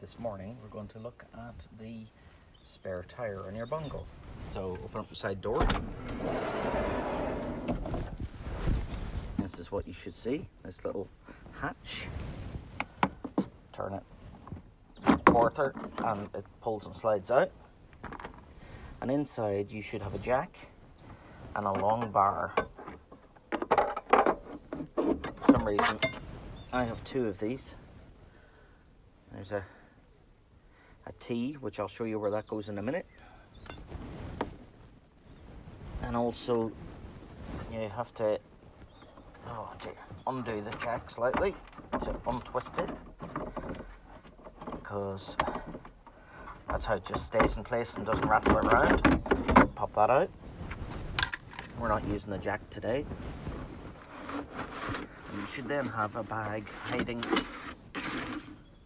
This morning we're going to look at the spare tire on your Bongo. So open up the side door. This is what you should see, this little hatch. Turn it a quarter and it pulls and slides out. And inside you should have a jack and a long bar. For some reason I have two of these. There's a T, which I'll show you where that goes in a minute. And also you have to undo the jack slightly to untwist it, because that's how it just stays in place and doesn't rattle around. Pop that out. We're not using the jack today. You should then have a bag hiding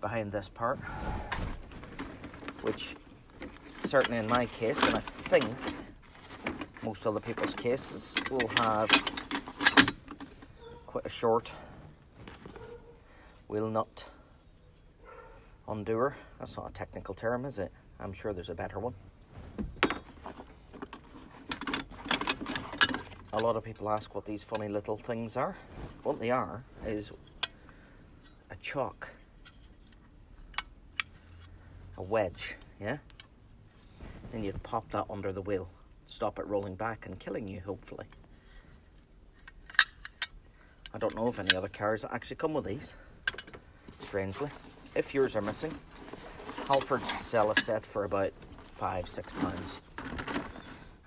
behind this part, which certainly in my case, and I think most other people's cases, will have quite a short wheel nut undoer. That's not a technical term, is it? I'm sure there's a better one. A lot of people ask what these funny little things are. What they are is a chock, a wedge, yeah? Then you'd pop that under the wheel, stop it rolling back and killing you, hopefully. I don't know of any other cars that actually come with these, strangely. If yours are missing, Halfords sell a set for about £5-6.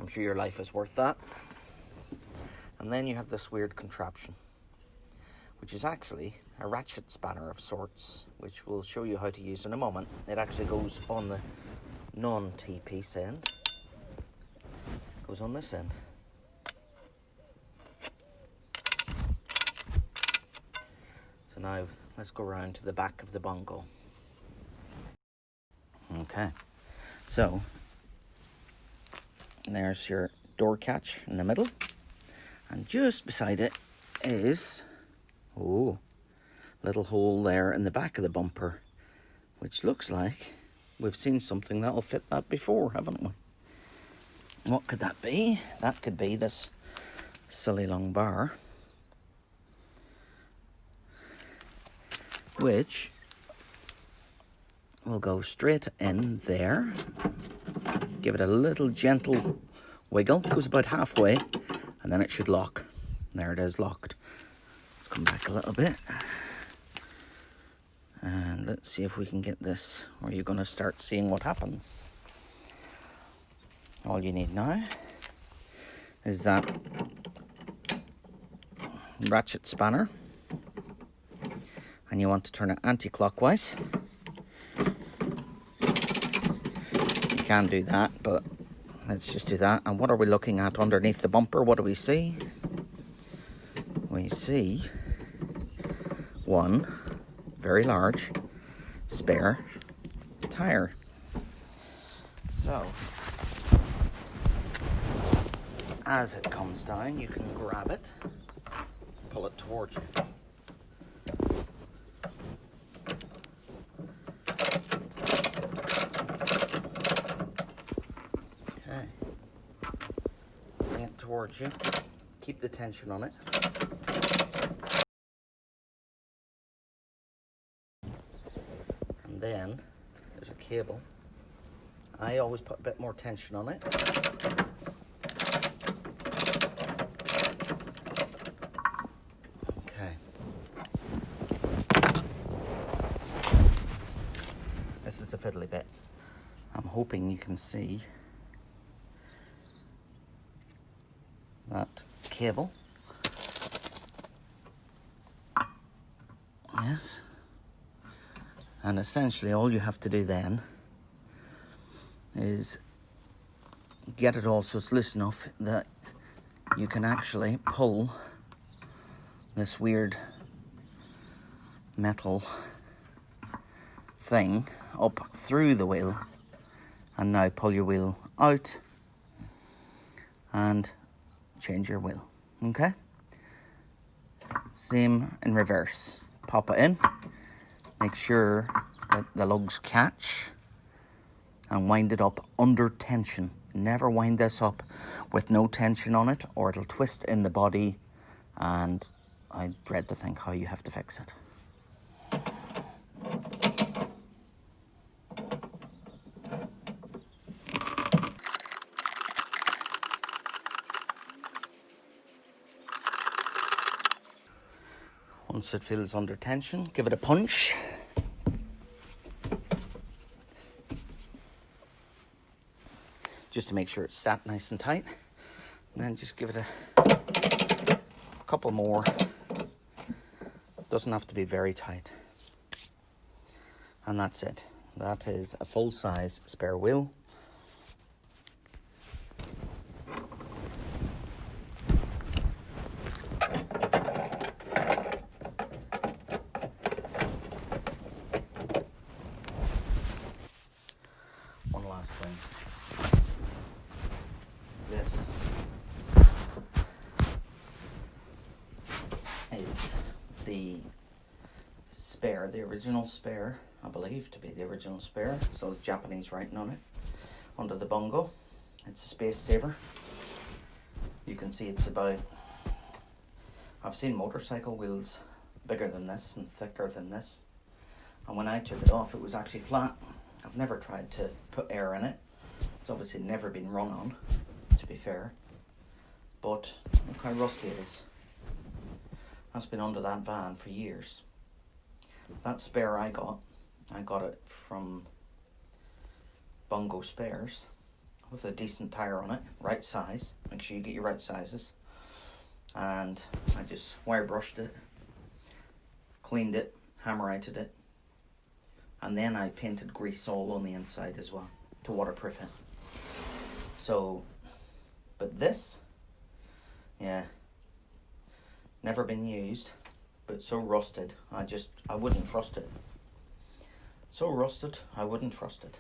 I'm sure your life is worth that. And then you have this weird contraption, which is actually a ratchet spanner of sorts, which we'll show you how to use in a moment. It actually goes on the non-T-piece end. Goes on this end. So now let's go around to the back of the Bongo. Okay, so there's your door catch in the middle, and just beside it is little hole there in the back of the bumper, which looks like we've seen something that'll fit that before, haven't we? What could that be? That could be this silly long bar, which will go straight in there. Give it a little gentle wiggle. It goes about halfway, and then it should lock. There it is, locked. Let's come back a little bit. And let's see if we can get this where you're going to start seeing what happens. All you need now is that ratchet spanner, and you want to turn it anti-clockwise. You can do that, but let's just do that. And what are we looking at underneath the bumper? What do we see? We see one very large spare tire. So as it comes down, you can grab it, pull it towards you. Okay, bring it towards you, keep the tension on it. And then there's a cable. I always put a bit more tension on it. Okay. This is the fiddly bit. I'm hoping you can see that cable. Yes. And essentially all you have to do then is get it all so it's loose enough that you can actually pull this weird metal thing up through the wheel, and now pull your wheel out and change your wheel. Okay, same in reverse. Pop it in, make sure that the lugs catch, and wind it up under tension. Never wind this up with no tension on it, or it'll twist in the body, and I dread to think how you have to fix it. Once it feels under tension, give it a punch. Just to make sure it's sat nice and tight. And then just give it a couple more. Doesn't have to be very tight. And that's it. That is a full-size spare wheel. One last thing. This is the spare, the original spare, I believe to be the original spare. So there's Japanese writing on it, under the Bongo. It's a space saver. You can see it's about, I've seen motorcycle wheels bigger than this and thicker than this. And when I took it off, it was actually flat. I've never tried to put air in it. It's obviously never been run on, to be fair. But look how rusty it is. That's been under that van for years. That spare I got it from Bongo Spares with a decent tire on it, right size. Make sure you get your right sizes. And I just wire brushed it, cleaned it, hammerite it, and then I painted grease all on the inside as well to waterproof it. So, but this, yeah, never been used, but so rusted, I wouldn't trust it. So rusted, I wouldn't trust it.